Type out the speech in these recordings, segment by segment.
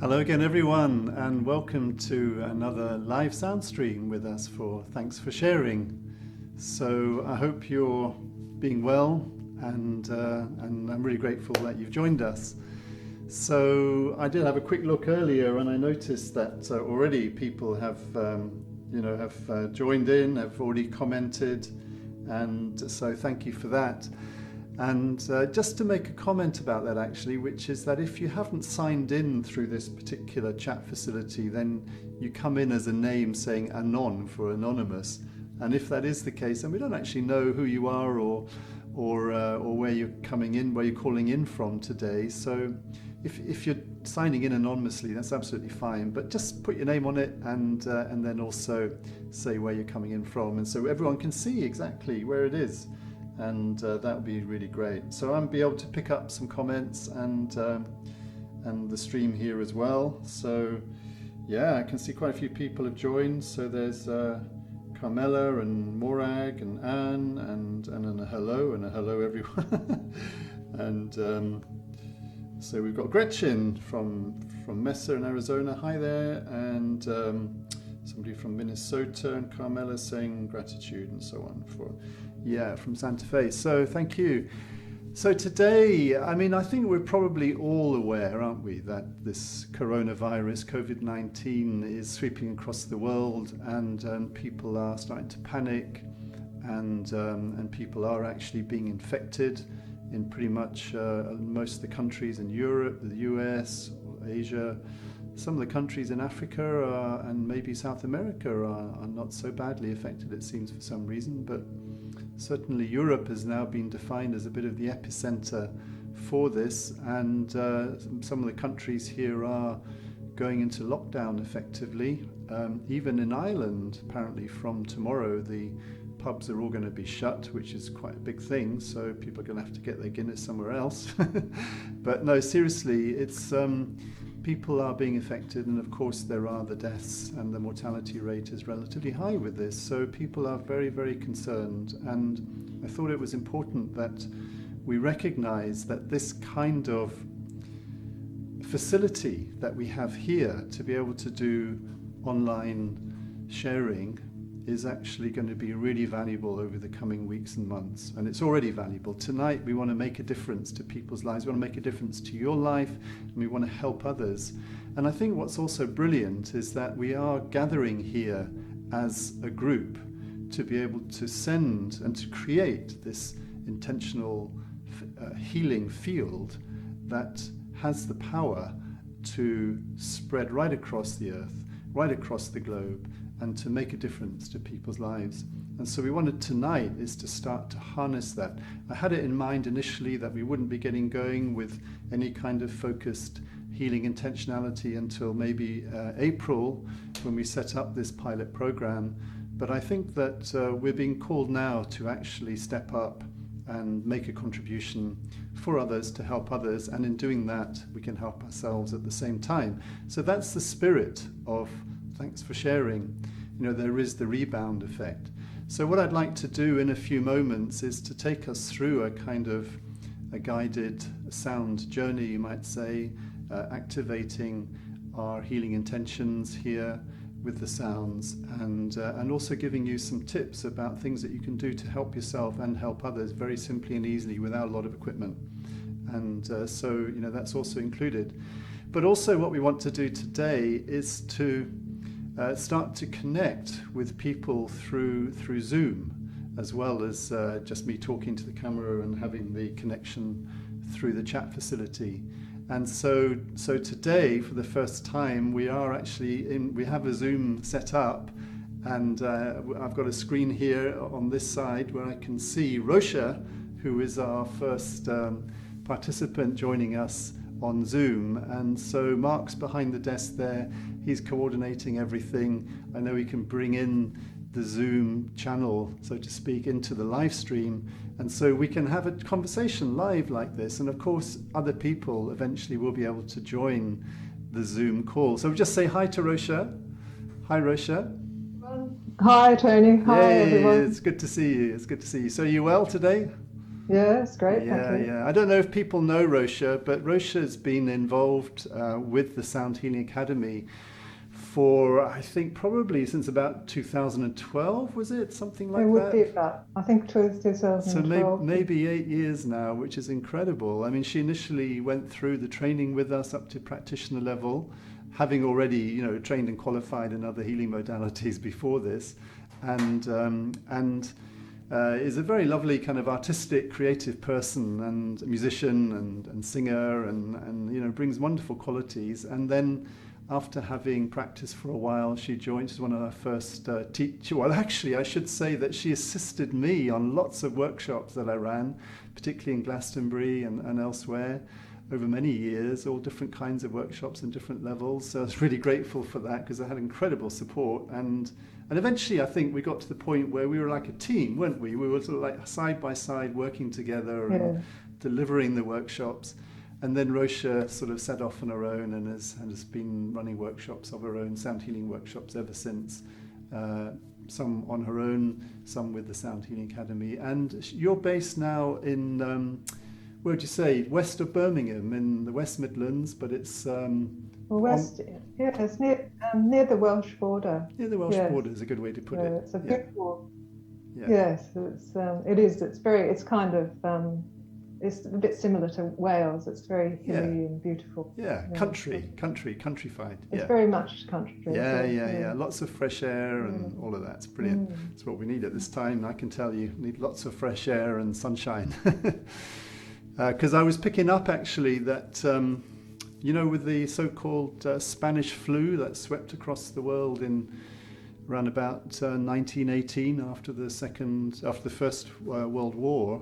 Hello again, everyone, and welcome to another live sound stream with us for Thanks for Sharing. So I hope you're being well, and I'm really grateful that you've joined us. So I did have a quick look earlier, and I noticed that already people have joined in, have already commented, and so thank you for that. And just to make a comment about that actually, which is that if you haven't signed in through this particular chat facility, then you come in as a name saying Anon for anonymous. And if that is the case, then we don't actually know who you are or where you're coming in, where you're calling in from today. So if you're signing in anonymously, that's absolutely fine. But just put your name on it and then also say where you're coming in from, and so everyone can see exactly where it is. And that would be really great. So I'll be able to pick up some comments and the stream here as well. So yeah, I can see quite a few people have joined. So there's Carmela and Morag and Anne and a hello everyone. And so we've got Gretchen from Mesa in Arizona. Hi there. And somebody from Minnesota, and Carmela saying gratitude and so on from Santa Fe. So thank you. So today, I think we're probably all aware, aren't we, that this coronavirus, COVID-19, is sweeping across the world, and people are starting to panic, and people are actually being infected in pretty much most of the countries in Europe, the US, Asia. Some of the countries in Africa and maybe South America are not so badly affected, it seems, for some reason, but certainly Europe has now been defined as a bit of the epicenter for this, and some of the countries here are going into lockdown effectively. Even in Ireland, apparently from tomorrow, the pubs are all going to be shut, which is quite a big thing, so people are going to have to get their Guinness somewhere else. But no, seriously, it's people are being affected, and of course there are the deaths, and the mortality rate is relatively high with this, so people are very, very concerned. And I thought it was important that we recognize that this kind of facility that we have here to be able to do online sharing is actually going to be really valuable over the coming weeks and months, and it's already valuable. Tonight we want to make a difference to people's lives, we want to make a difference to your life, and we want to help others. And I think what's also brilliant is that we are gathering here as a group to be able to send and to create this intentional healing field that has the power to spread right across the earth, right across the globe, and to make a difference to people's lives. And so we wanted tonight is to start to harness that. I had it in mind initially that we wouldn't be getting going with any kind of focused healing intentionality until maybe April, when we set up this pilot program. But I think that we're being called now to actually step up and make a contribution for others, to help others, and in doing that we can help ourselves at the same time. So that's the spirit of Thanks for Sharing. There is the rebound effect. So what I'd like to do in a few moments is to take us through a kind of a guided sound journey, you might say, activating our healing intentions here with the sounds, and also giving you some tips about things that you can do to help yourself and help others very simply and easily without a lot of equipment. And so that's also included. But also what we want to do today is to start to connect with people through Zoom, as well as just me talking to the camera and having the connection through the chat facility. And so today, for the first time, we have a Zoom set up, and I've got a screen here on this side where I can see Rosha, who is our first participant joining us on Zoom. And so Mark's behind the desk there, he's coordinating everything. I know he can bring in the Zoom channel, so to speak, into the live stream, and so we can have a conversation live like this, and of course other people eventually will be able to join the Zoom call. So just say hi to Rosha. Hi Rosha. Hi Tony. Hi everyone. It's good to see you. So are you well today? Yeah, it's great. Thank Yeah, you. yeah. I don't know if people know Rosha, but Rosha's been involved with the Sound Healing Academy for, I think, probably since about 2012, was it? Something It like would be that. about, I think, So maybe, 2012. maybe 8 years now, which is incredible. I mean, she initially went through the training with us up to practitioner level, having already, trained and qualified in other healing modalities before this, and is a very lovely kind of artistic, creative person and musician and singer and brings wonderful qualities. And then after having practiced for a while, she joined. She's one of our first teachers. Well, actually, I should say that she assisted me on lots of workshops that I ran, particularly in Glastonbury and elsewhere over many years, all different kinds of workshops and different levels. So I was really grateful for that because I had incredible support. And eventually, I think we got to the point where we were like a team, weren't we? We were sort of like side by side working together and Yeah. delivering the workshops. And then Rosha sort of set off on her own and has been running workshops of her own, sound healing workshops ever since. Some on her own, some with the Sound Healing Academy. And you're based now in, where would you say, west of Birmingham in the West Midlands, but it's Well, on yeah, it's near the Welsh border. near the Welsh Yes. border is a good way to put it. Yeah, it's a Yeah, beautiful. yeah, Yes, it is. It's kind of, it's a bit similar to Wales. It's very yeah, hilly and beautiful. yeah. Yeah. Countrified. It's Yeah. very much country. Yeah, So, yeah. Lots of fresh air and all of that's brilliant. Mm. It's what we need at this time. I can tell you, need lots of fresh air and sunshine. Because I was picking up actually that, with the so-called Spanish flu that swept across the world in around about 1918 after the First World War,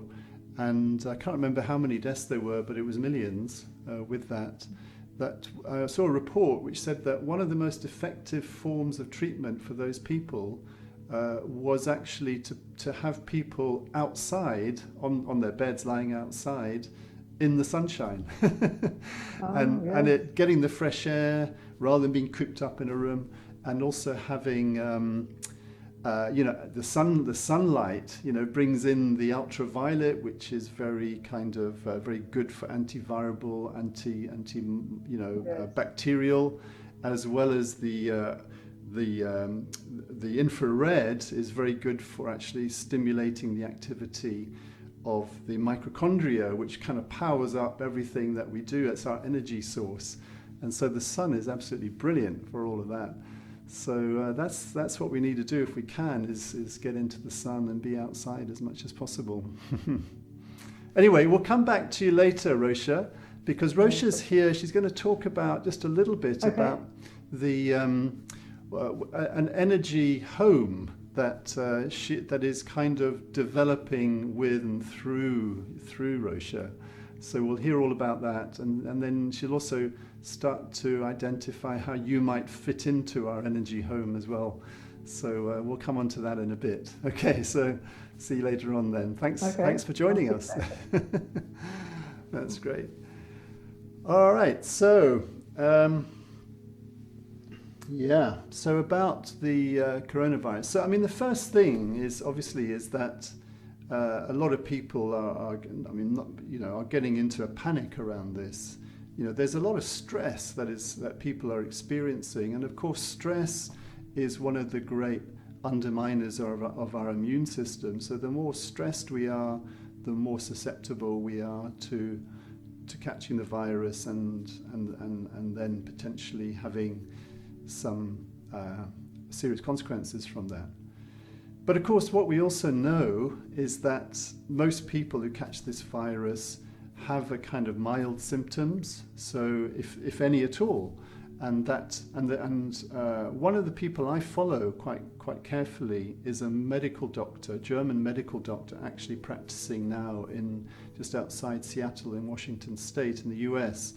and I can't remember how many deaths there were, but it was millions with that. That I saw a report which said that one of the most effective forms of treatment for those people was actually to have people outside on their beds, lying outside in the sunshine, and Yes. getting the fresh air rather than being cooped up in a room, and also having the sunlight brings in the ultraviolet, which is very kind of very good for antiviral, anti Yes. bacterial, as well as the infrared is very good for actually stimulating the activity of the mitochondria, which kind of powers up everything that we do. It's our energy source, and so the sun is absolutely brilliant for all of that. So that's what we need to do if we can, is get into the sun and be outside as much as possible. Anyway, we'll come back to you later, Rosha, because Rosha's here. She's going to talk about just a little bit about the an energy home that is kind of developing with and through Rosha. So we'll hear all about that, and then she'll also start to identify how you might fit into our energy home as well. So we'll come on to that in a bit. Okay, so see you later on then. Thanks for joining us. That's great. All right, so so about the coronavirus. So I mean, the first thing is that a lot of people are getting into a panic around this. There's a lot of stress that people are experiencing, and of course, stress is one of the great underminers of our immune system. So the more stressed we are, the more susceptible we are to catching the virus and then potentially having some serious consequences from that. But of course, what we also know is that most people who catch this virus have a kind of mild symptoms, so if any at all, and one of the people I follow quite carefully is a medical doctor, German medical doctor, actually practicing now in just outside Seattle in Washington State in the US.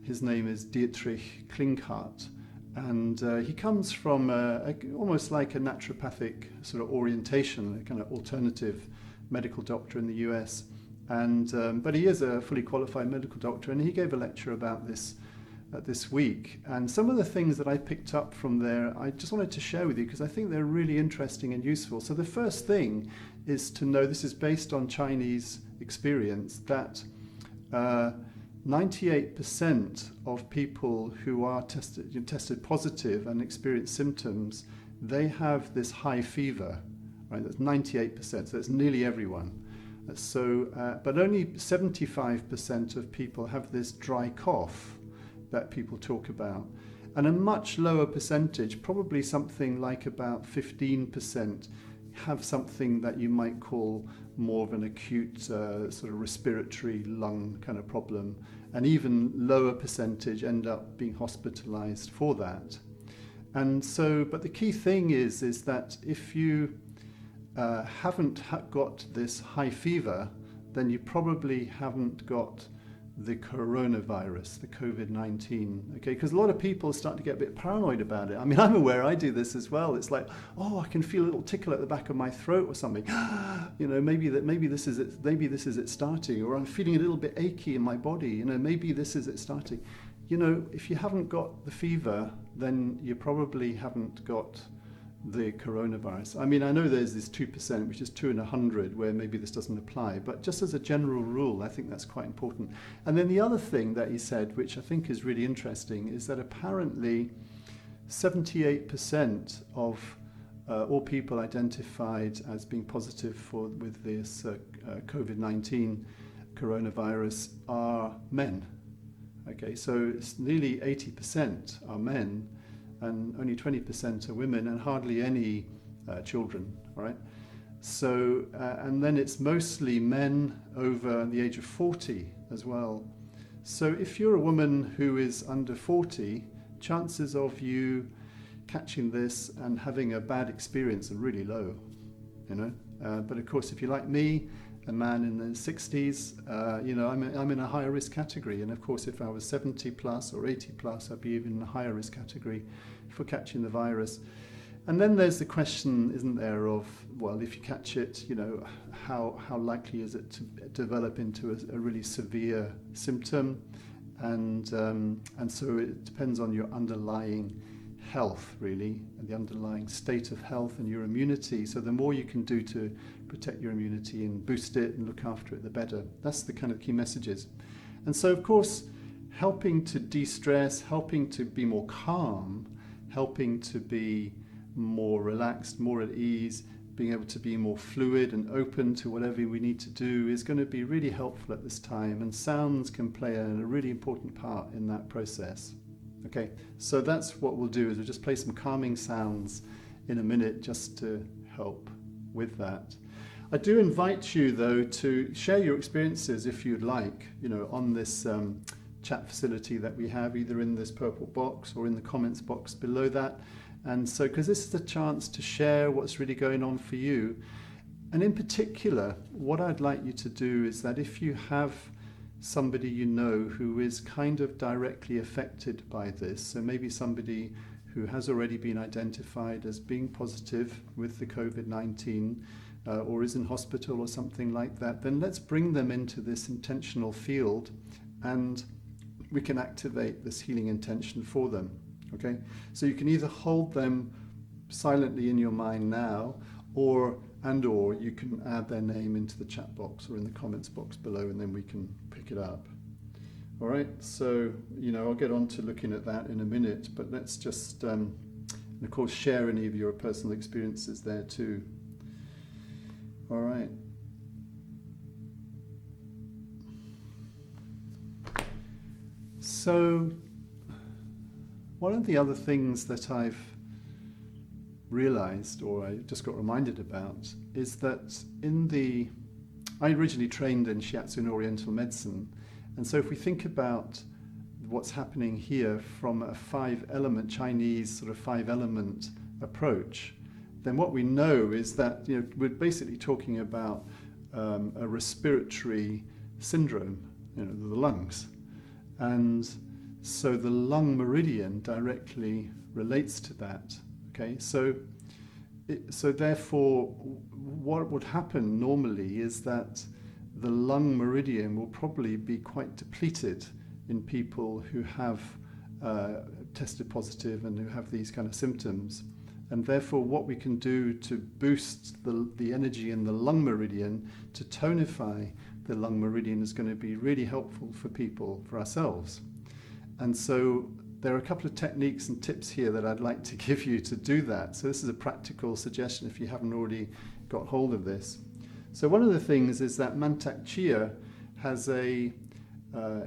His name is Dietrich Klinkhardt, and he comes from almost like a naturopathic sort of orientation, a kind of alternative medical doctor in the US. But he is a fully qualified medical doctor, and he gave a lecture about this this week. And some of the things that I picked up from there, I just wanted to share with you because I think they're really interesting and useful. So the first thing is to know, this is based on Chinese experience, that 98% of people who are tested positive and experience symptoms, they have this high fever, right? That's 98%, so that's nearly everyone. So, but only 75% of people have this dry cough that people talk about. And a much lower percentage, probably something like about 15%, have something that you might call more of an acute sort of respiratory lung kind of problem. And even lower percentage end up being hospitalized for that. And so, but the key thing is that if you haven't got this high fever, then you probably haven't got the coronavirus, the COVID-19, okay? Because a lot of people start to get a bit paranoid about it. I mean, I'm aware I do this as well. It's like, oh, I can feel a little tickle at the back of my throat or something. You know, maybe this is it starting, or I'm feeling a little bit achy in my body. You know, maybe this is it starting. You know, if you haven't got the fever, then you probably haven't got the coronavirus. I mean, I know there's this 2%, which is 2 in 100, where maybe this doesn't apply, but just as a general rule, I think that's quite important. And then the other thing that he said, which I think is really interesting, is that apparently 78% of all people identified as being positive with this COVID-19 coronavirus are men. Okay, so it's nearly 80% are men, and only 20% are women, and hardly any children, all right? So, and then it's mostly men over the age of 40 as well. So if you're a woman who is under 40, chances of you catching this and having a bad experience are really low, you know? But of course, if you're like me, a man in the 60s, you know, I'm in a higher risk category. And of course, if I was 70 plus or 80 plus, I'd be even in a higher risk category for catching the virus. And then there's the question, isn't there, of, well, if you catch it, you know, how likely is it to develop into a really severe symptom? And so it depends on your underlying health, really, and the underlying state of health and your immunity. So the more you can do to protect your immunity and boost it and look after it, the better. That's the kind of key messages. And so, of course, helping to de-stress, helping to be more calm, helping to be more relaxed, more at ease, being able to be more fluid and open to whatever we need to do is going to be really helpful at this time. And sounds can play a really important part in that process. Okay, so that's what we'll do, is we'll just play some calming sounds in a minute just to help with that. I do invite you, though, to share your experiences if you'd like, you know, on this chat facility that we have, either in this purple box or in the comments box below that. And so, because this is a chance to share what's really going on for you. And in particular, what I'd like you to do is that if you have somebody you know who is kind of directly affected by this, so maybe somebody who has already been identified as being positive with the COVID-19 or is in hospital or something like that, then let's bring them into this intentional field and we can activate this healing intention for them. Okay, so you can either hold them silently in your mind now, or you can add their name into the chat box or in the comments box below, and then we can pick it up. All right, so, you know, I'll get on to looking at that in a minute, but let's just, and of course, share any of your personal experiences there too. All right. So, one of the other things that I've realized, or I just got reminded about, is that I originally trained in Shiatsu and Oriental medicine, and so if we think about what's happening here from a Chinese sort of 5-element approach, then what we know is that, you know, we're basically talking about a respiratory syndrome, you know, the lungs, and so the lung meridian directly relates to that. Okay, so therefore, what would happen normally is that the lung meridian will probably be quite depleted in people who have tested positive and who have these kind of symptoms. And therefore what we can do to boost the energy in the lung meridian, to tonify the lung meridian, is going to be really helpful for people, for ourselves. And so there are a couple of techniques and tips here that I'd like to give you to do that. So this is a practical suggestion if you haven't already got hold of this. So one of the things is that Mantak Chia has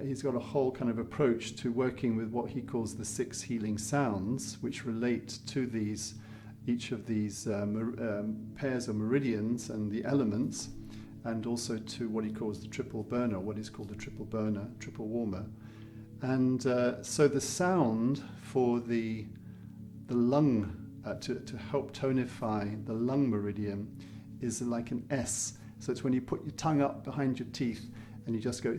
he's got a whole kind of approach to working with what he calls the 6 healing sounds, which relate to each of these pairs of meridians and the elements, and also to what he calls the triple burner, what is called the triple burner, triple warmer. And so the sound for the lung, to help tonify the lung meridian, is like an S. So it's when you put your tongue up behind your teeth and you just go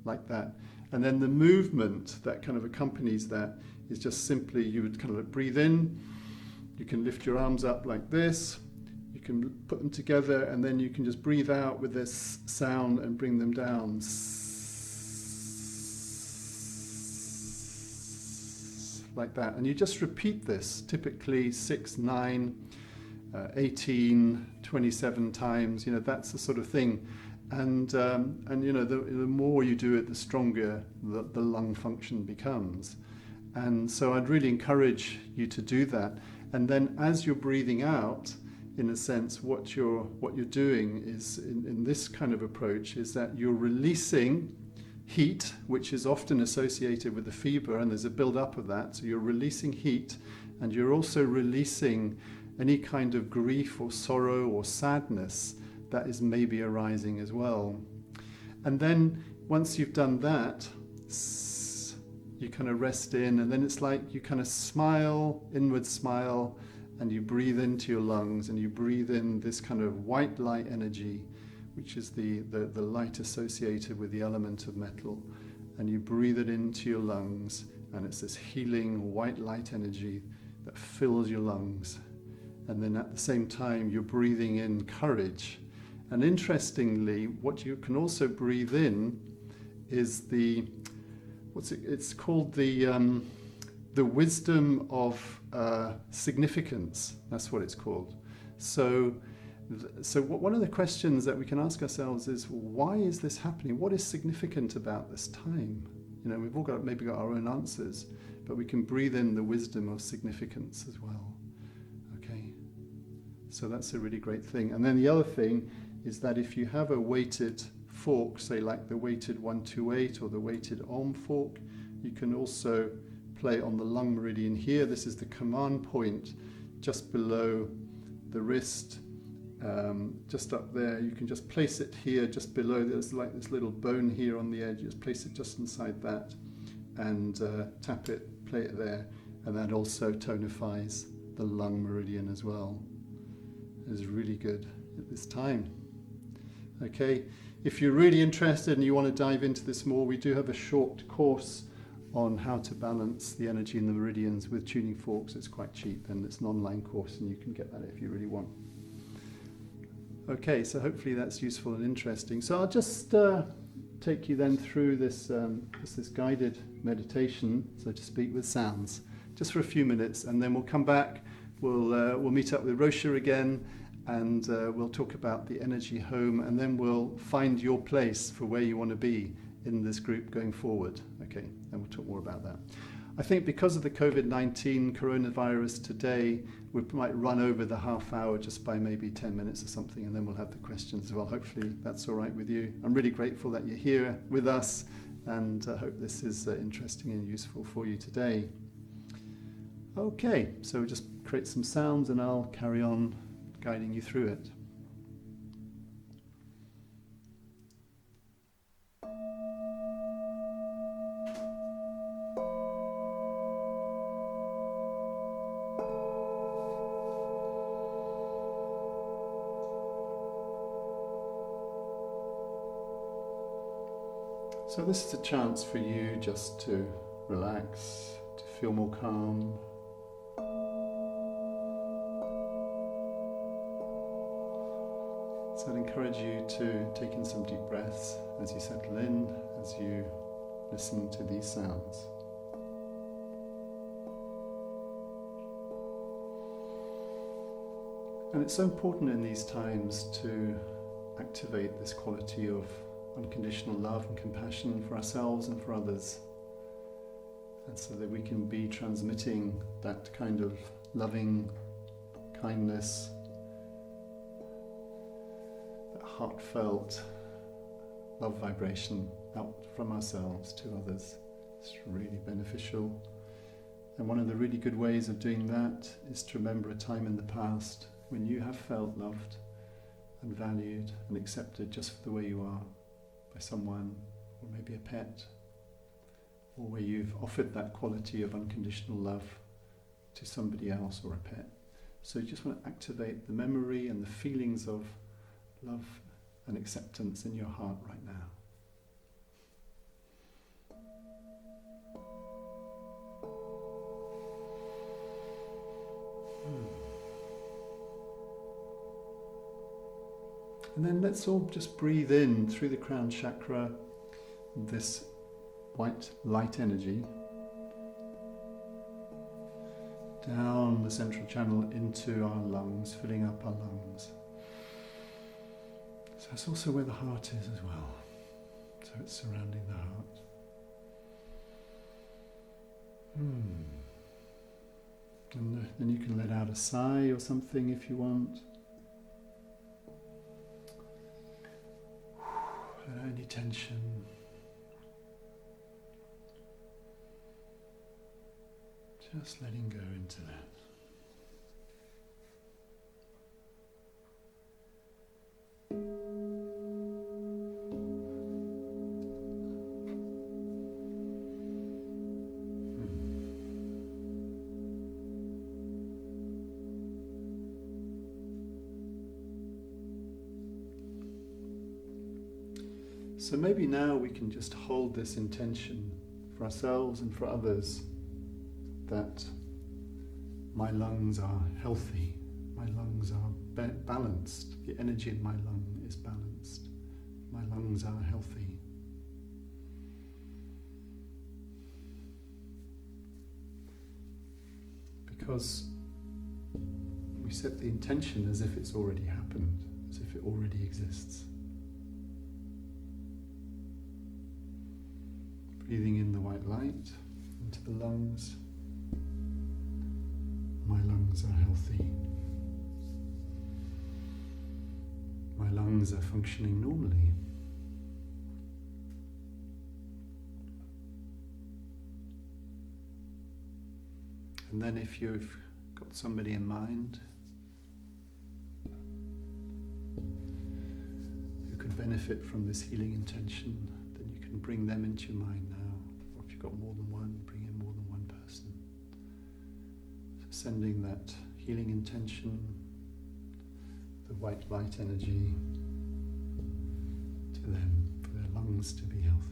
like that. And then the movement that kind of accompanies that is just simply, you would kind of breathe in, you can lift your arms up like this, you can put them together, and then you can just breathe out with this sound and bring them down. Like that. And you just repeat this, typically 6, 9, 18, 27 times, that's the sort of thing. And the more you do it, the stronger the lung function becomes. And so I'd really encourage you to do that. And then as you're breathing out, in a sense, what you're doing is, in this kind of approach, is that you're releasing heat, which is often associated with the fever, and there's a build-up of that. So you're releasing heat, and you're also releasing any kind of grief or sorrow or sadness that is maybe arising as well. And then once you've done that, you kind of rest in, and then it's like you kind of smile, inward smile, and you breathe into your lungs, and you breathe in this kind of white light energy, which is the light associated with the element of metal. And you breathe it into your lungs, and it's this healing white light energy that fills your lungs. And then at the same time, you're breathing in courage. And interestingly, what you can also breathe in is it's called the wisdom of significance. That's what it's called. So one of the questions that we can ask ourselves is, why is this happening? What is significant about this time? We've all maybe got our own answers, but we can breathe in the wisdom of significance as well. Okay, so that's a really great thing. And then the other thing is that if you have a weighted fork, say like the weighted 128 or the weighted Om fork, you can also play on the lung meridian here. This is the command point just below the wrist, just up there. You can just place it here just below. There's like this little bone here on the edge. Just place it just inside that and tap it, play it there, and that also tonifies the lung meridian as well. It's really good at this time. Okay, if you're really interested and you want to dive into this more, we do have a short course on how to balance the energy in the meridians with tuning forks. It's quite cheap, and it's an online course, and you can get that if you really want. Okay, so hopefully that's useful and interesting. So I'll just take you then through this guided meditation, so to speak, with sounds, just for a few minutes, and then we'll come back. We'll meet up with Rosha again, and we'll talk about the energy home, and then we'll find your place for where you want to be in this group going forward. Okay, and we'll talk more about that. I think because of the COVID-19 coronavirus today, we might run over the half hour just by maybe 10 minutes or something, and then we'll have the questions as well. Hopefully that's all right with you. I'm really grateful that you're here with us, and I hope this is interesting and useful for you today. Okay, so just create some sounds and I'll carry on guiding you through it. So this is a chance for you just to relax, to feel more calm. So I'd encourage you to take in some deep breaths as you settle in, as you listen to these sounds. And it's so important in these times to activate this quality of unconditional love and compassion for ourselves and for others, and so that we can be transmitting that kind of loving kindness, that heartfelt love vibration out from ourselves to others. It's really beneficial. And one of the really good ways of doing that is to remember a time in the past when you have felt loved and valued and accepted just for the way you are by someone, or maybe a pet, or where you've offered that quality of unconditional love to somebody else or a pet. So you just want to activate the memory and the feelings of love and acceptance in your heart right now. And then let's all just breathe in through the crown chakra this white light energy down the central channel into our lungs, filling up our lungs. So that's also where the heart is as well. So it's surrounding the heart. And then you can let out a sigh or something if you want. Let out any tension. Just letting go into that. So maybe now we can just hold this intention for ourselves and for others, that my lungs are healthy, my lungs are balanced, the energy in my lung is balanced, my lungs are healthy. Because we set the intention as if it's already happened, as if it already exists. Breathing in the white light into the lungs. My lungs are healthy. My lungs are functioning normally. And then if you've got somebody in mind who could benefit from this healing intention, then you can bring them into your mind now. Or if you've got more than one, bring in more than one person. Sending that healing intention, the white light energy, to them, for their lungs to be healthy.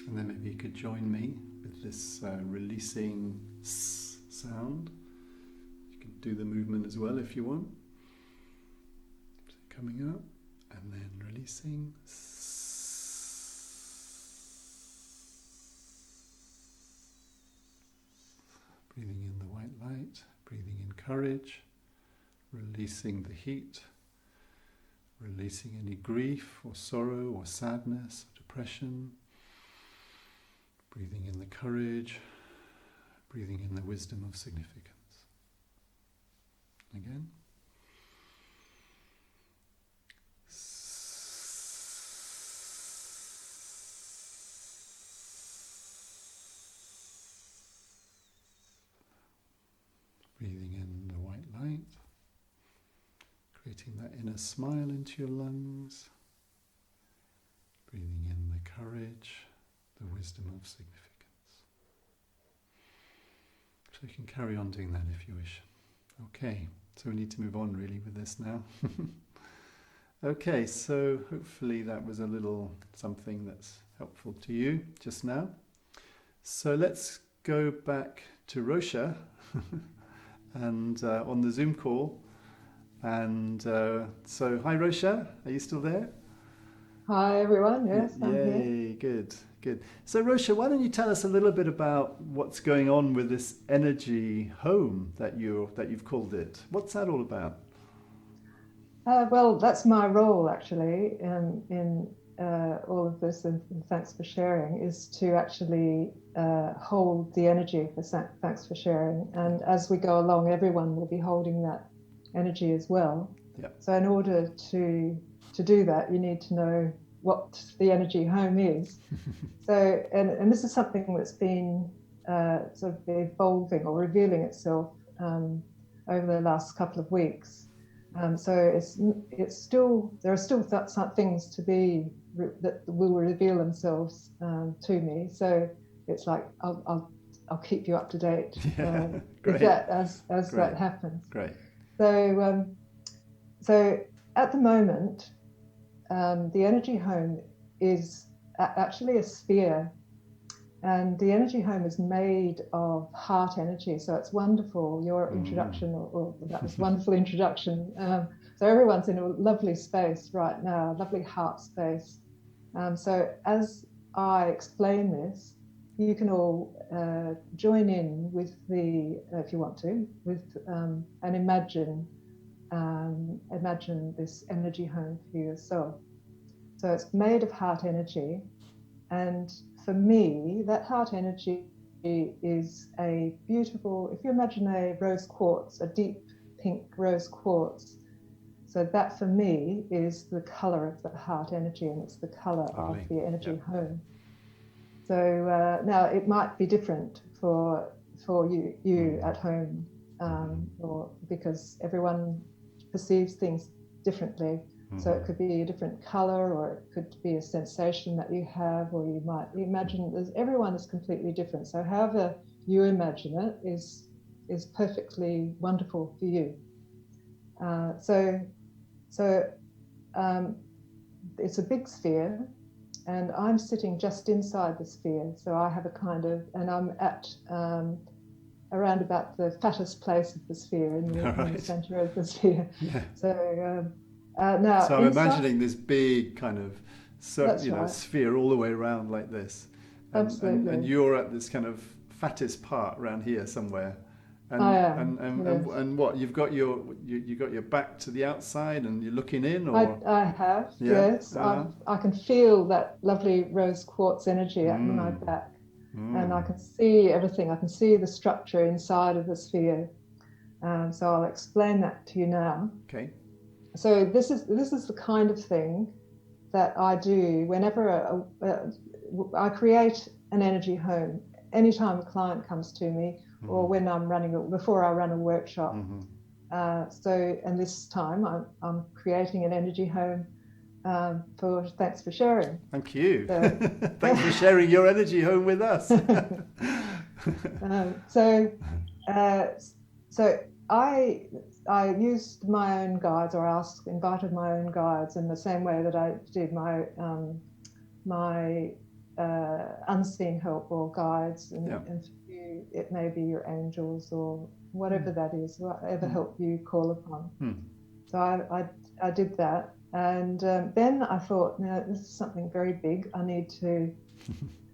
And then maybe you could join me with this releasing S sound. You can do the movement as well if you want. So coming up and then releasing S. Breathing in the white light, breathing in courage, releasing the heat, releasing any grief or sorrow or sadness or depression, breathing in the courage, breathing in the wisdom of significance. Again. Breathing in the white light, creating that inner smile into your lungs, breathing in the courage, the wisdom of significance. So you can carry on doing that if you wish. Okay, so we need to move on really with this now. Okay, so hopefully that was a little something that's helpful to you just now. So let's go back to Rosha and on the Zoom call. And so, hi Rosha, are you still there? Hi everyone, yes, I'm here. Yay, good. So Rosha, why don't you tell us a little bit about what's going on with this energy home that you've called it? What's that all about? Well, that's my role actually in all of this, and thanks for sharing, is to actually hold the energy for thanks for sharing. And as we go along, everyone will be holding that energy as well. Yep. So in order to do that, you need to know what the energy home is. So, and this is something that's been sort of evolving or revealing itself over the last couple of weeks. So it's still, there are still some things to be that will reveal themselves to me. So it's like I'll keep you up to date with that as that happens. Great. So at the moment, the energy home is actually a sphere, and the energy home is made of heart energy. So it's wonderful. Your introduction, or that was a wonderful introduction. So everyone's in a lovely space right now, lovely heart space. So as I explain this, you can all join in with if you want to, and imagine this energy home for yourself. So it's made of heart energy, and for me, that heart energy is a beautiful, if you imagine a rose quartz, a deep pink rose quartz, so that for me is the color of the heart energy, and it's the color of the energy home. So now it might be different for you at home, or because everyone perceives things differently. So it could be a different color, or it could be a sensation that you have, or you might imagine. Everyone is completely different. So however you imagine it is perfectly wonderful for you. So it's a big sphere, and I'm sitting just inside the sphere. So I have a kind of, and I'm at around about the fattest place of the sphere in the center of the sphere. Yeah. So now, so I'm imagining this big kind of right. sphere all the way around like this. Absolutely. And you're at this kind of fattest part around here somewhere. And, I am. And what, you've got your back to the outside and you're looking in, or? I have, yes. I can feel that lovely rose quartz energy at my back. And I can see everything. I can see the structure inside of the sphere. So I'll explain that to you now. Okay. So this is the kind of thing that I do whenever I create an energy home. Anytime a client comes to me, or when before I run a workshop. And this time I'm creating an energy home for Thanks for Sharing. Thank you. Thanks for sharing your energy home with us. So I used my own guides, or invited my own guides in the same way that I did my unseen help or guides, and, Yeah. and for you, it may be your angels or whatever that is, whatever help you call upon. So I did that, and then I thought, now this is something very big. I need to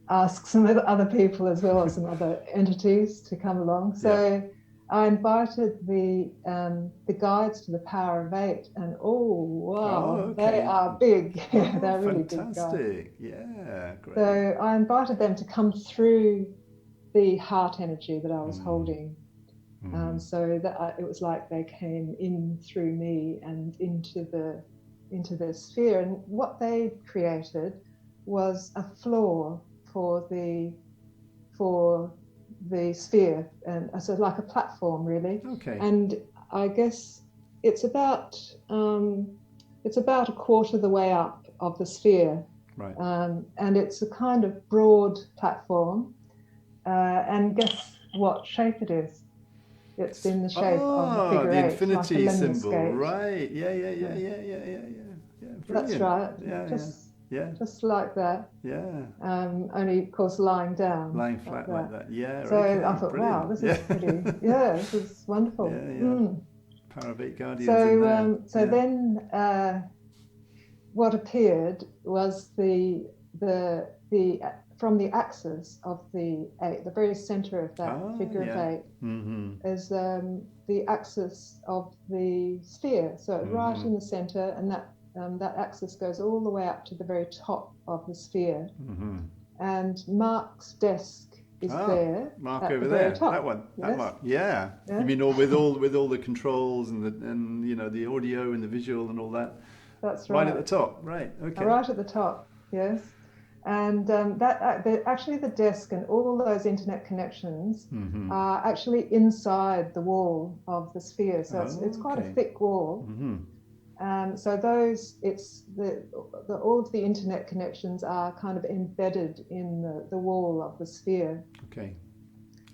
ask some other people as well, some other entities to come along. So I invited the guides to the Power of Eight, and wow, they are big. They're really big guys. Fantastic. Yeah, great. So I invited them to come through the heart energy that I was holding. So that it was like they came in through me and into the sphere. And what they created was a floor for the sphere, and so like a platform, really. Okay. And I guess it's about a quarter of the way up of the sphere. Right. And it's a kind of broad platform. And guess what shape it is? It's in the shape of the figure the eight, infinity like a symbol, lemniscate. right? Yeah. Brilliant. That's right. Yeah. Just like that. Yeah. Only, of course, lying down. Lying flat like that. Yeah. So okay, I thought, brilliant. wow, this is pretty. Yeah, this is wonderful. Power of Eight Guardians. in there. Then what appeared was the from the axis of the eight, the very center of that figure of eight, is the axis of the sphere. So right in the center, and that axis goes all the way up to the very top of the sphere. And Mark's desk is there. Mark at over the there. very top. That one. That Yes. Mark. Yeah. You mean with all the controls and the audio and the visual and all that. That's right. Right at the top. Right. Okay. Right at the top. Yes. And actually the desk and all those internet connections are actually inside the wall of the sphere. So it's quite a thick wall. So all of the internet connections are kind of embedded in the wall of the sphere. Okay.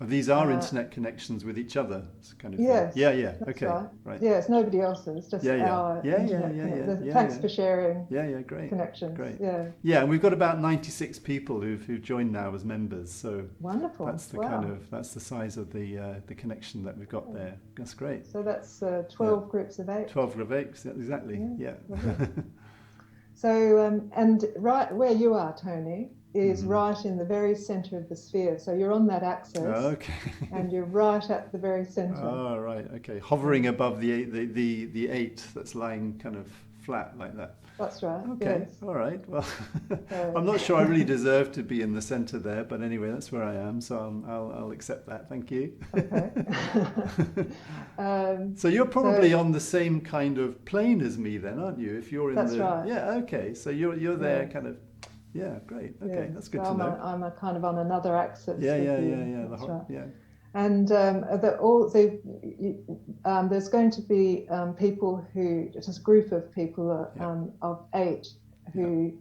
These are internet connections with each other, kind of. Yes. Yeah. That's Okay. Right. Yeah, it's nobody else's, just our internet. Thanks for sharing. Yeah. Great. Connections. Great. Yeah. Yeah, and we've got about 96 people who've joined now as members. So wonderful. That's the that's the size of the connection that we've got there. That's great. So that's 12 groups of 8. 12 groups of 8, exactly. Yeah. So and right where you are, Tony, is right in the very center of the sphere. So you're on that axis. Okay. And you're right at the very center. Oh, right. Okay. Hovering above the 8 that's lying kind of flat like that. That's right. Okay. Yes. All right. Well, I'm not sure I really deserve to be in the center there, but anyway, that's where I am. So I'll accept that. Thank you. Okay. So you're probably on the same kind of plane as me then, aren't you? If you're in that's right. Yeah. Okay. So you're there, kind of. Yeah. Great. Okay. That's good to know. I'm a kind of on another axis. Yeah. That's right. Yeah. And there's going to be people just a group of people of 8 who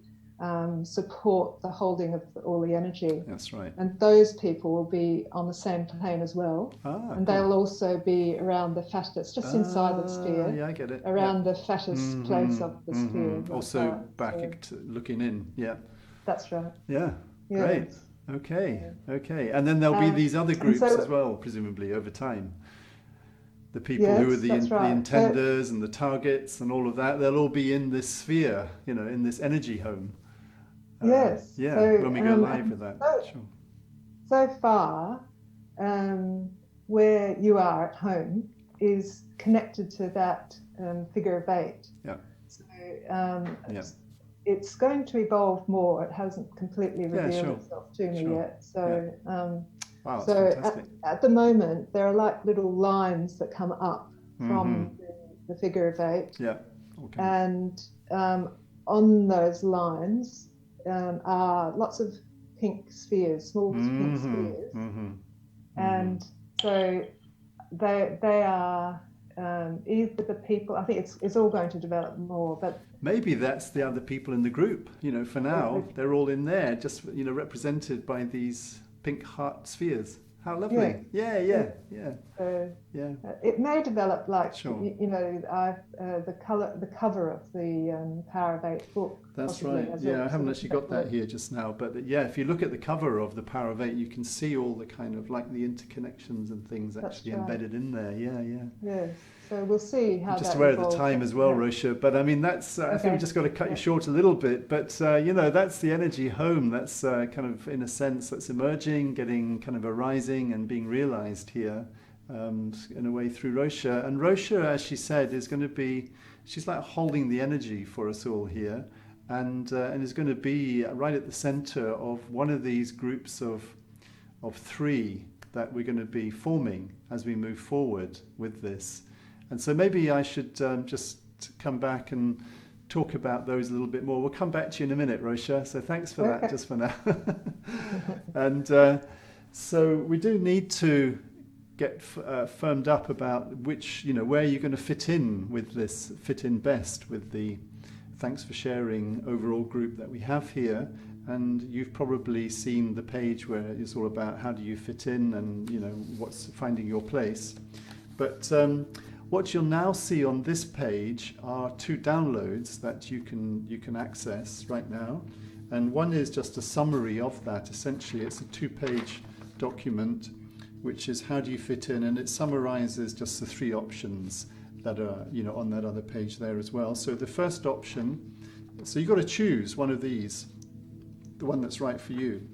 support the holding of all the energy. That's right. And those people will be on the same plane as well. And they'll also be around the fattest, just inside the sphere. Yeah, I get it. Around the fattest place of the sphere. Also looking in. Yeah. That's right. Yeah. Yes. Great. Okay. And then there'll be these other groups as well, presumably over time. The people who are the intenders and the targets and all of that, they'll all be in this sphere, in this energy home. Yes. Yeah. So, when we go live with that. Sure. So far, where you are at home is connected to that figure of 8. Yeah. So it's going to evolve more. It hasn't completely revealed itself to me yet. So, wow, that's fantastic. At the moment, there are like little lines that come up from the figure of 8. Yeah. Okay. And on those lines are lots of pink spheres, small pink spheres. And so they are either the people, I think it's all going to develop more, but maybe that's the other people in the group. For now, they're all in there, just represented by these pink heart spheres. How lovely! Yeah. yeah. It may develop like, Sure. the cover of the Power of Eight book. That's right. Yeah, I haven't actually got that here just now, but yeah, if you look at the cover of the Power of Eight, you can see all the kind of like the interconnections and things actually embedded in there. Yeah, yeah. Yes. So we'll see how. I'm just aware of the time as well, Rosha. But I mean, that's I think we just got to cut you short a little bit. But that's the energy home. That's kind of, in a sense, that's emerging, getting kind of arising and being realised here, in a way through Rosha. And Rosha, as she said, is going to be. She's like holding the energy for us all here, and is going to be right at the centre of one of these groups of three that we're going to be forming as we move forward with this. And so maybe I should just come back and talk about those a little bit more. We'll come back to you in a minute, Rosha. So thanks for that, just for now. And so we do need to get firmed up about which, where you're going to fit in with this, fit in best with the Thanks for Sharing overall group that we have here. And you've probably seen the page where it's all about how do you fit in and, what's finding your place. But what you'll now see on this page are two downloads that you can access right now. And one is just a summary of that. Essentially, it's a 2-page document, which is how do you fit in, and it summarizes just the 3 options that are on that other page there as well. So the first option, so you've got to choose one of these, the one that's right for you.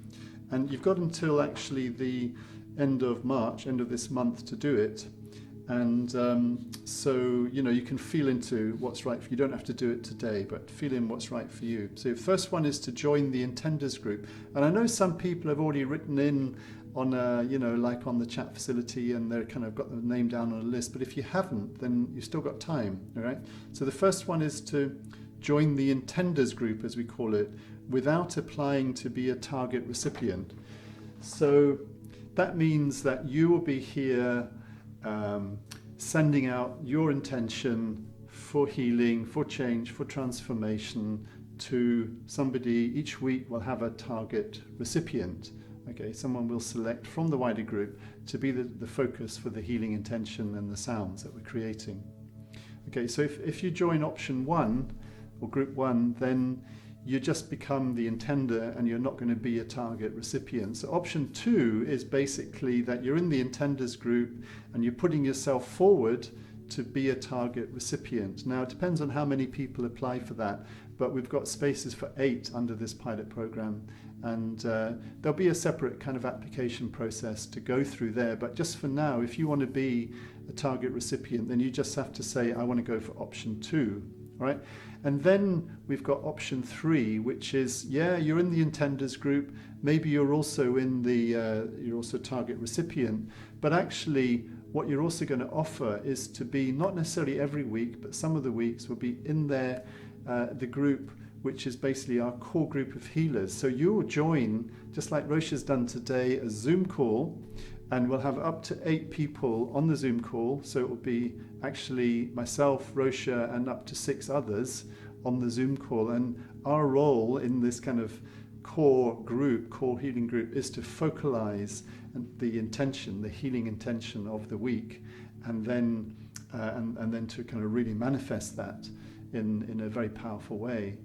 And you've got until actually the end of March, end of this month, to do it. And so you can feel into what's right for you. You don't have to do it today, but feel in what's right for you. So the first one is to join the Intenders group. And I know some people have already written in on like on the chat facility, and they're kind of got the name down on a list. But if you haven't, then you've still got time. All right. So the first one is to join the Intenders group, as we call it, without applying to be a target recipient. So that means that you will be here sending out your intention for healing, for change, for transformation to somebody. Each week we'll have a target recipient. Okay, someone will select from the wider group to be the focus for the healing intention and the sounds that we're creating. Okay, so if you join option 1 or group 1, then you just become the intender and you're not going to be a target recipient. So option 2 is basically that you're in the intenders group and you're putting yourself forward to be a target recipient. Now, it depends on how many people apply for that, but we've got spaces for 8 under this pilot program. And there'll be a separate kind of application process to go through there. But just for now, if you want to be a target recipient, then you just have to say, I want to go for option 2. All right? And then we've got option 3, which is, you're in the intenders group. Maybe you're also in the, you're also target recipient. But actually, what you're also going to offer is to be, not necessarily every week, but some of the weeks will be in there, the group, which is basically our core group of healers. So you'll join, just like Rosha's done today, a Zoom call, and we'll have up to 8 people on the Zoom call. So it will be actually myself, Rosha, and up to 6 others on the Zoom call. And our role in this kind of core group, core healing group, is to focalize the intention, the healing intention of the week, and then to kind of really manifest that in a very powerful way.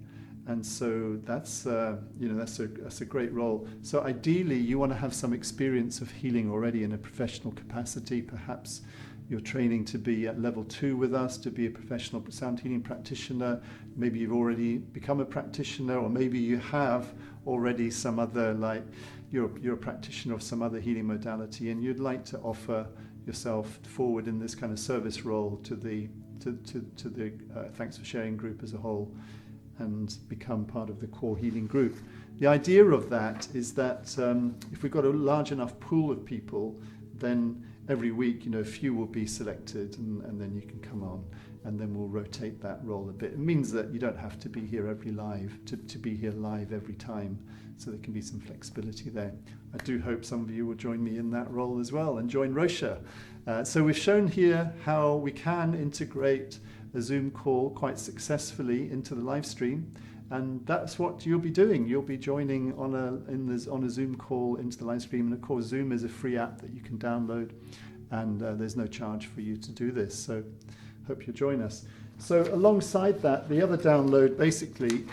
And so that's a great role. So ideally, you want to have some experience of healing already in a professional capacity. Perhaps you're training to be at level 2 with us, to be a professional sound healing practitioner. Maybe you've already become a practitioner, or maybe you have already some other, like you're a practitioner of some other healing modality, and you'd like to offer yourself forward in this kind of service role to the Thanks for Sharing group as a whole, and become part of the core healing group. The idea of that is that if we've got a large enough pool of people, then every week, a few will be selected, and then you can come on, and then we'll rotate that role a bit. It means that you don't have to be here to be here live every time, so there can be some flexibility there. I do hope some of you will join me in that role as well, and join Rosha. So we've shown here how we can integrate a Zoom call quite successfully into the live stream, and that's what you'll be doing. You'll be joining on a Zoom call into the live stream, and of course Zoom is a free app that you can download and there's no charge for you to do this. So hope you'll join us. So alongside that, the other download basically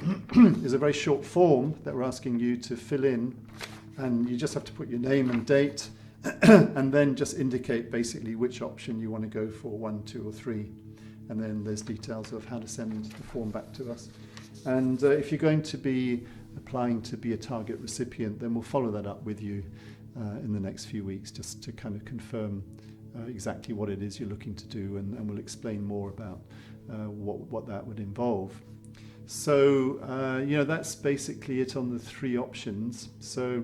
is a very short form that we're asking you to fill in, and you just have to put your name and date and then just indicate basically which option you want to go for, 1, 2 or 3. And then there's details of how to send the form back to us. And if you're going to be applying to be a target recipient, then we'll follow that up with you in the next few weeks, just to kind of confirm exactly what it is you're looking to do, and we'll explain more about what that would involve. So, that's basically it on the 3 options. So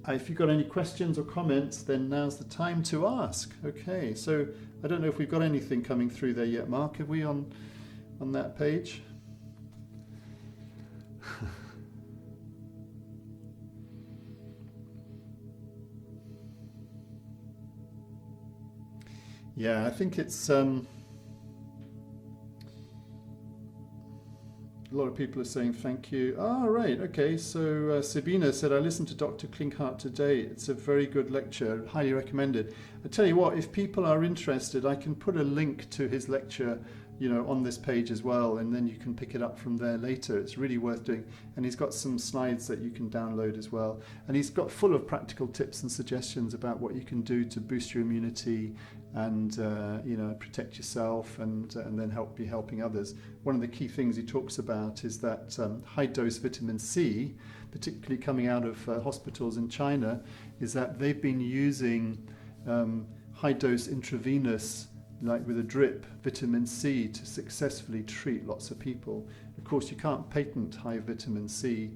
if you've got any questions or comments, then now's the time to ask. Okay, so I don't know if we've got anything coming through there yet, Mark. Have we on that page? Yeah, I think it's a lot of people are saying thank you. Oh, right, okay. So Sabina said, I listened to Dr. Klinghart today. It's a very good lecture, highly recommended. I tell you what, if people are interested, I can put a link to his lecture, on this page as well, and then you can pick it up from there later. It's really worth doing. And he's got some slides that you can download as well. And he's got full of practical tips and suggestions about what you can do to boost your immunity and protect yourself and then be helping others. One of the key things he talks about is that high dose vitamin C, particularly coming out of hospitals in China, is that they've been using high dose intravenous, like with a drip, vitamin C to successfully treat lots of people. Of course, you can't patent high vitamin C,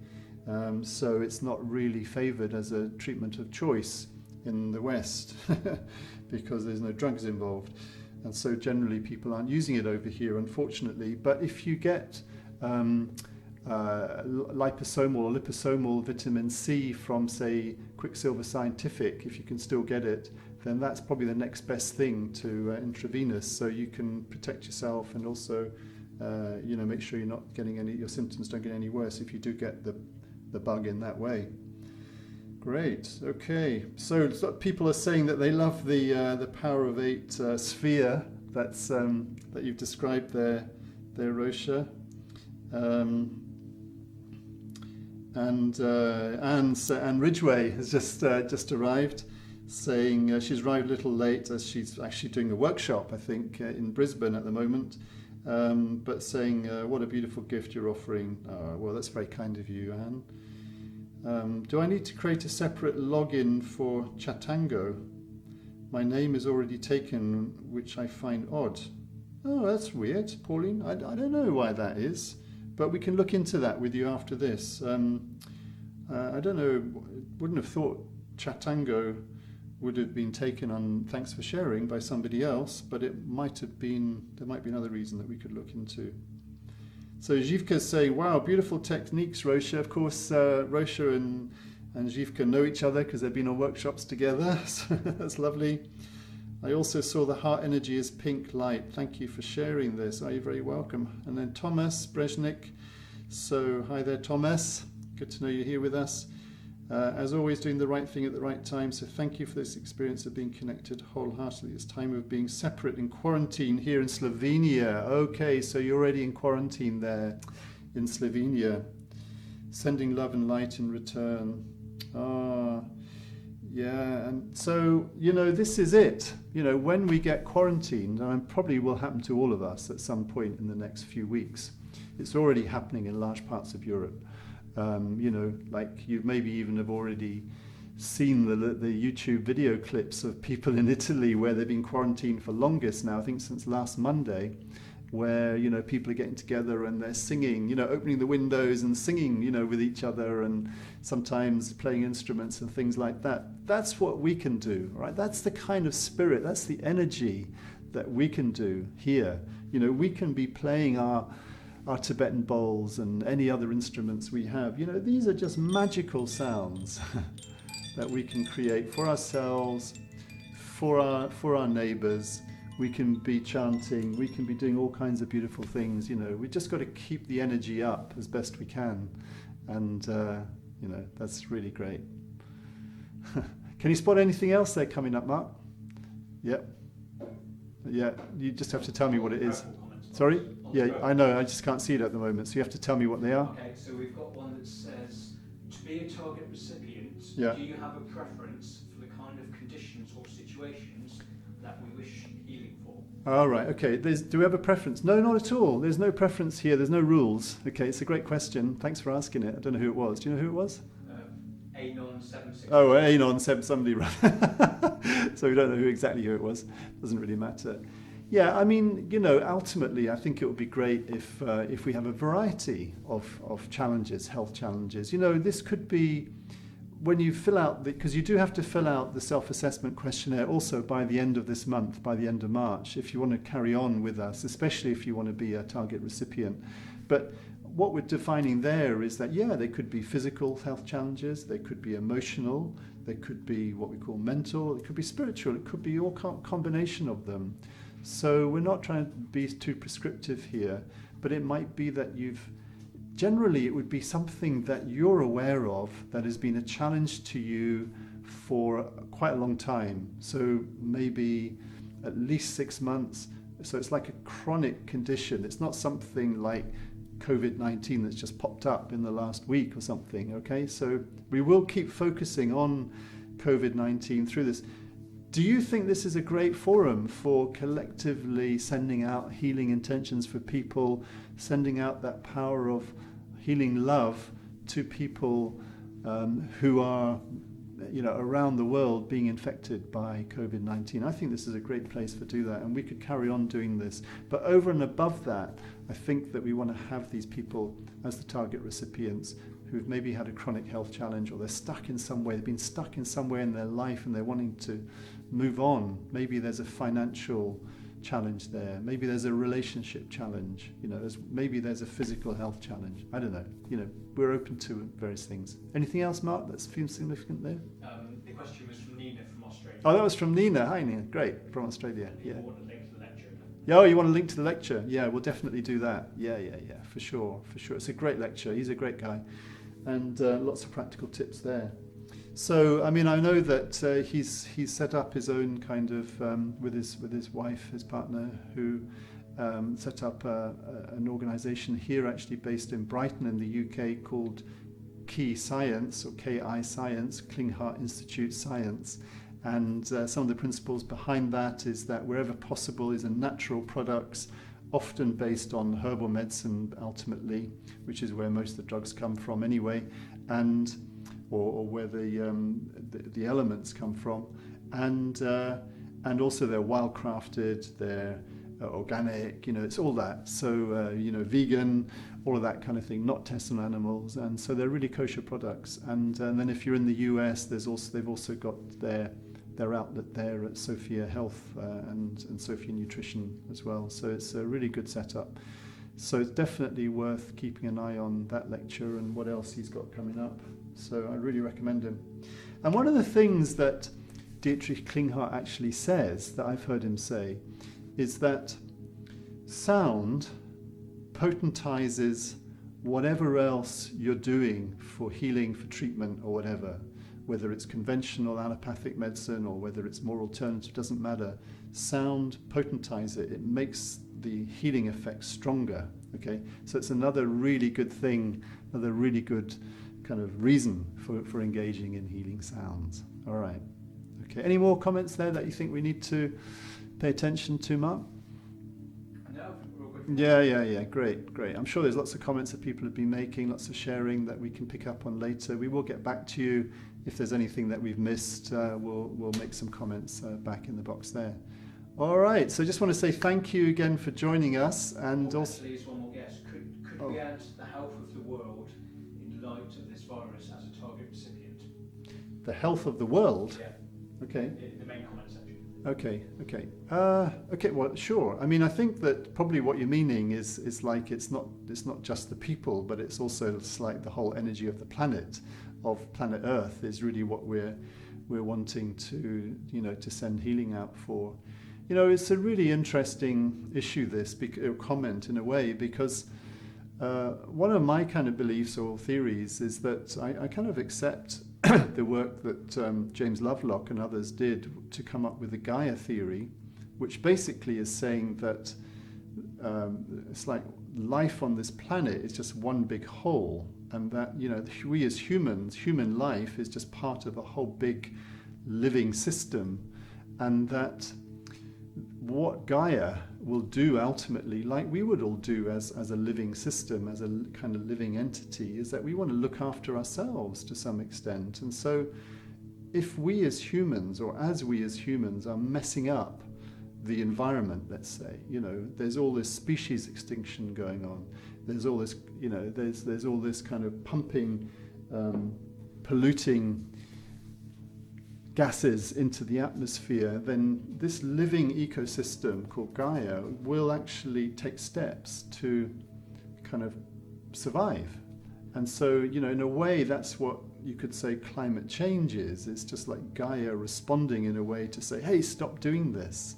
so it's not really favoured as a treatment of choice in the West because there's no drugs involved. And so generally people aren't using it over here, unfortunately. But if you get liposomal or liposomal vitamin C from, say, Quicksilver Scientific, if you can still get it, then that's probably the next best thing to intravenous, so you can protect yourself and also make sure you're not getting your symptoms don't get any worse if you do get the bug in that way. Great. Okay. So people are saying that they love the Power of 8 sphere that you've described there, Rosha. And Ridgeway has just arrived, saying she's arrived a little late as she's actually doing a workshop, I think, in Brisbane at the moment. But saying, what a beautiful gift you're offering. Well, that's very kind of you, Anne. Do I need to create a separate login for Chatango? My name is already taken, which I find odd. Oh, that's weird, Pauline. I don't know why that is, but we can look into that with you after this. I don't know, wouldn't have thought Chatango would have been taken on Thanks for Sharing by somebody else, but there might be another reason that we could look into. So Zhivka's saying, wow, beautiful techniques, Rosha. Of course, Rosha and Zhivka know each other because they've been on workshops together. So that's lovely. I also saw the heart energy as pink light. Thank you for sharing this. You're very welcome. And then Thomas Brezhnik. So hi there, Thomas. Good to know you're here with us. As always, doing the right thing at the right time. So thank you for this experience of being connected wholeheartedly. This time of being separate in quarantine here in Slovenia. Okay, so you're already in quarantine there in Slovenia. Sending love and light in return. Yeah, and so, this is it. When we get quarantined, and probably will happen to all of us at some point in the next few weeks, it's already happening in large parts of Europe. Like you maybe even have already seen the YouTube video clips of people in Italy where they've been quarantined for longest now, I think since last Monday, where, people are getting together and they're singing, opening the windows and singing, with each other and sometimes playing instruments and things like that. That's what we can do, right? That's the kind of spirit, that's the energy that we can do here. We can be playing our Tibetan bowls and any other instruments we have. These are just magical sounds that we can create for ourselves, for our neighbors. We can be chanting, we can be doing all kinds of beautiful things. We just got to keep the energy up as best we can. And, that's really great. Can you spot anything else there coming up, Mark? Yep. Yeah, you just have to tell me what it is. Comments. Sorry? On the Yeah, purple. I know, I just can't see it at the moment, so you have to tell me what they are. Okay, so we've got one that says, to be a target recipient, Yeah. do you have a preference for the kind of conditions or situations that we wish healing for? All right, okay. Do we have a preference? No, not at all. There's no preference here. There's no rules. Okay, it's a great question. Thanks for asking it. I don't know who it was. Do you know who it was? Anon 76. Oh, Anon said somebody. So we don't know exactly who it was. Doesn't really matter. Yeah, I mean, ultimately, I think it would be great if we have a variety of challenges, health challenges. This could be when you fill out because you do have to fill out the self-assessment questionnaire also by the end of this month, by the end of March, if you want to carry on with us, especially if you want to be a target recipient. But what we're defining there is that, they could be physical health challenges, they could be emotional, they could be what we call mental, it could be spiritual, it could be all combination of them. So we're not trying to be too prescriptive here, but it might be that generally it would be something that you're aware of that has been a challenge to you for quite a long time. So maybe at least 6 months. So it's like a chronic condition. It's not something like COVID-19 that's just popped up in the last week or something, okay? So we will keep focusing on COVID-19 through this. Do you think this is a great forum for collectively sending out healing intentions for people, sending out that power of healing love to people who are around the world being infected by COVID-19? I think this is a great place to do that, and we could carry on doing this. But over and above that, I think that we want to have these people as the target recipients who've maybe had a chronic health challenge, or they're stuck in some way, they've been stuck in some way in their life and they're wanting to move on. Maybe there's a financial challenge there. Maybe there's a relationship challenge. Maybe there's a physical health challenge. I don't know. We're open to various things. Anything else, Mark, that's feels significant there? The question was from Nina from Australia. Oh, that was from Nina. Hi, Nina. Great. From Australia. Yeah. You want a link to the lecture? Yeah, you want a link to the lecture? Yeah, we'll definitely do that. Yeah, for sure. It's a great lecture. He's a great guy. And lots of practical tips there. So, I mean, I know that he's set up his own kind of, with his wife, his partner, who set up an organisation here actually based in Brighton in the UK called Key Science, or KI Science, Klinghardt Institute Science. And some of the principles behind that is that wherever possible is in natural products, often based on herbal medicine ultimately, which is where most of the drugs come from anyway, and or where the elements come from, and also they're wild crafted, they're organic, it's all that. So vegan, all of that kind of thing, not tested on animals, and so they're really kosher products. And then if you're in the US, they've also got their outlet there at Sophia Health and Sophia Nutrition as well. So it's a really good setup. So it's definitely worth keeping an eye on that lecture and what else he's got coming up. So I really recommend him. And one of the things that Dietrich Klinghardt actually says, that I've heard him say, is that sound potentizes whatever else you're doing for healing, for treatment or whatever. Whether it's conventional allopathic medicine or whether it's more alternative, doesn't matter. Sound potentizes it. It makes the healing effect stronger. Okay, so it's another really good thing, another really good kind of reason for engaging in healing sounds. All right. Okay. Any more comments there that you think we need to pay attention to, Mark? No, we're all good. Yeah. Great. I'm sure there's lots of comments that people have been making, lots of sharing that we can pick up on later. We will get back to you if there's anything that we've missed. We'll make some comments back in the box there. All right. So I just want to say thank you again for joining us, and also. Please, one more guess. Could we add the health of the world in light of this virus as a target recipient? The health of the world. Yeah. Okay. In the main comment section. Okay. Well, sure. I mean, I think that probably what you're meaning is like it's not just the people, but it's also like the whole energy of the planet, of planet Earth, is really what we're wanting to send healing out for. It's a really interesting issue, this comment in a way, because one of my kind of beliefs or theories is that I kind of accept the work that James Lovelock and others did to come up with the Gaia theory, which basically is saying that it's like life on this planet is just one big whole, and that, you know, we as humans, human life is just part of a whole big living system, and that what Gaia will do ultimately, like we would all do as a living system, as a kind of living entity, is that we want to look after ourselves to some extent. And so if we as humans, or as we as humans, are messing up the environment, let's say, you know, there's all this species extinction going on, there's all this, you know, there's all this kind of pumping, polluting gases into the atmosphere, then this living ecosystem called Gaia will actually take steps to kind of survive. And so, you know, in a way, that's what you could say climate change is. It's just like Gaia responding in a way to say, hey, stop doing this.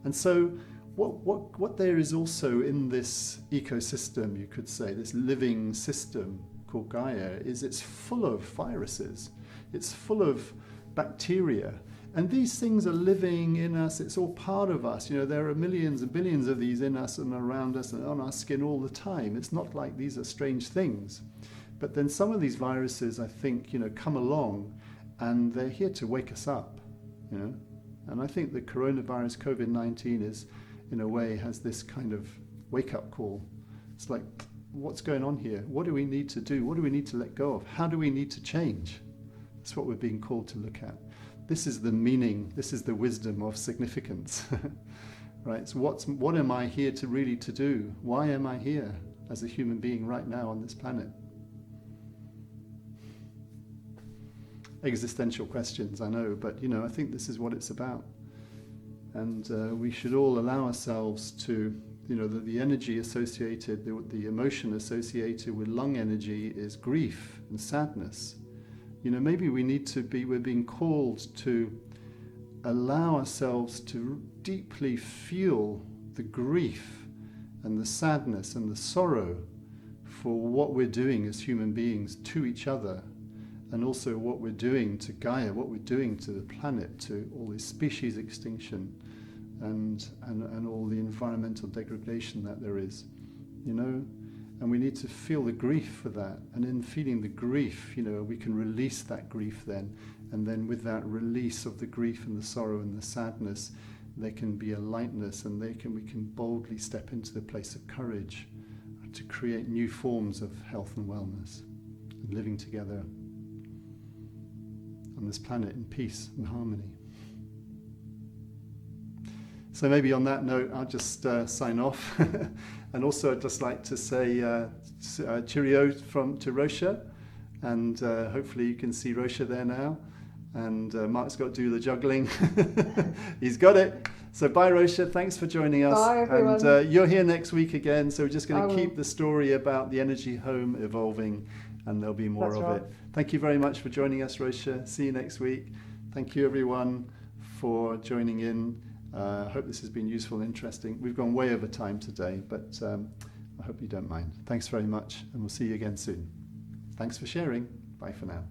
And so what there is also in this ecosystem, you could say, this living system called Gaia, is it's full of viruses. It's full of bacteria, and these things are living in us. It's all part of us. You know, there are millions and billions of these in us and around us and on our skin all the time. It's not like these are strange things. But then some of these viruses, I think, you know, come along and they're here to wake us up, you know. And I think the coronavirus, COVID-19, is, in a way, has this kind of wake-up call. It's like, what's going on here? What do we need to do? What do we need to let go of? How do we need to change? That's what we're being called to look at. This is the meaning, this is the wisdom of significance, right? So what am I here to really to do? Why am I here as a human being right now on this planet? Existential questions, I know, but, you know, I think this is what it's about. And we should all allow ourselves to, you know, the energy associated, the emotion associated with lung energy is grief and sadness. You know, maybe we're being called to allow ourselves to deeply feel the grief and the sadness and the sorrow for what we're doing as human beings to each other, and also what we're doing to Gaia, what we're doing to the planet, to all this species extinction and all the environmental degradation that there is, you know. And we need to feel the grief for that. And in feeling the grief, you know, we can release that grief then. And then with that release of the grief and the sorrow and the sadness, there can be a lightness, and we can boldly step into the place of courage to create new forms of health and wellness, and living together on this planet in peace and harmony. So maybe on that note, I'll just sign off. And also I'd just like to say cheerio to Rosha, and hopefully you can see Rosha there now. And Mark's got to do the juggling. He's got it. So bye, Rosha. Thanks for joining us. Bye, everyone. And you're here next week again, so we're just going to keep the story about the energy home evolving, and there'll be more of it. Thank you very much for joining us, Rosha. See you next week. Thank you, everyone, for joining in. I hope this has been useful and interesting. We've gone way over time today, but I hope you don't mind. Thanks very much, and we'll see you again soon. Thanks for sharing. Bye for now.